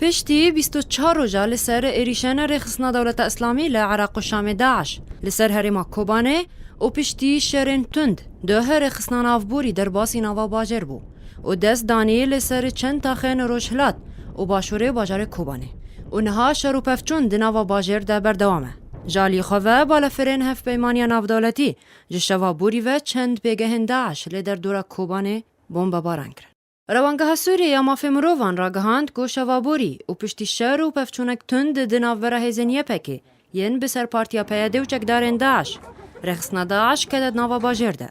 پشتی 24 روزا لسر ایریشن رخصنا دولت اسلامی لعراق و شام داعش لسر هرما کوبانه و پشتی شرن تند ده رخصنا نافبوری در باسی نوا باجر بو و دست دانی لسر چند تاخین روشهلات و باشوره باجر کوبانه و نها شروع پفچون دنوا باجر ده بردوامه جالی خواه بالا فرین هف پیمانی ناف دولتی جشوا بوری و چند بگهن داعش لدر دورا کوبانه بمب باران کرد. روانگاه سوریه مافی مروان را گهاند گو شوابوری و پشتی شهر و پفچونک تند دناوره هزینیه پکی ین بسر پارتیا پیاده و چکدارن داعش رخصنا داعش کدد ناوا باجرده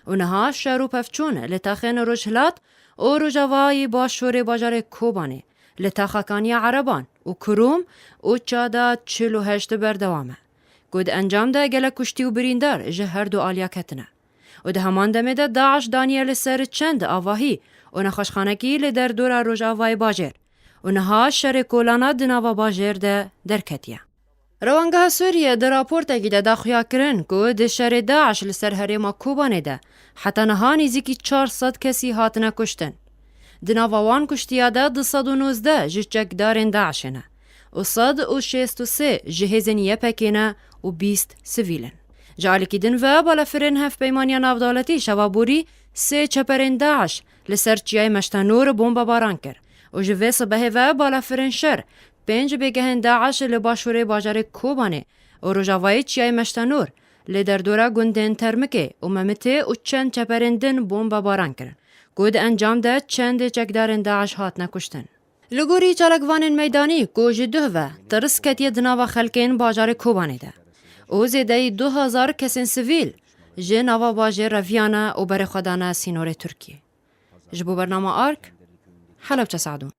و نها شهر و پفچون لتاخین روشهلات و روژاوای باشور باجار کوبانه لتاخکانی عربان و کروم و چادا 48 بردوامه گود انجام ده گله کشتی و بریندار جه هر دو آلیا کتنه و ده همان دمه ده داعش دانیل سر چند آواهی و نخوشخانکی لدر دورا روژاوای باجر و نها شر کولانا دناوا باجر ده درکتیه. روانگاه سوریه در راپورت اگیده دا خویا کرن که ده شر داعش لسر هرما کوبانه ده حتی نها نیزی 400 کسی هاتنه کشتن. دناوا وان کشتیا ده 219 جچک دارن داعشنه و 163 جهزنیه پکینه و 20 سویلن. جالکی دن و بالا فرین هف پیمانی ناف دولتی شوابوری 3 چپرین داعش لسر چیای مشتنور بمب باران کرد و جوه صبح و بالا فرین شر 5 بگهن داعش لباشوره باجار کوبانه و روژاوای چیای مشتنور لدر دورا گندن ترمکه و ممته و چند چپرندن بمب باران کرد. گود انجام ده چند چکدارن داعش هات نکشتن. لگوری چالکوان میدانی گوش دو و ترس کتی دناوا خلکین باجار کوبانه ده. او زیده 2000 کسین سویل جه نوا باجر رویانه و بر خدانه سینور ترکیه. جبو برنامه آرک حلب چه سعدون.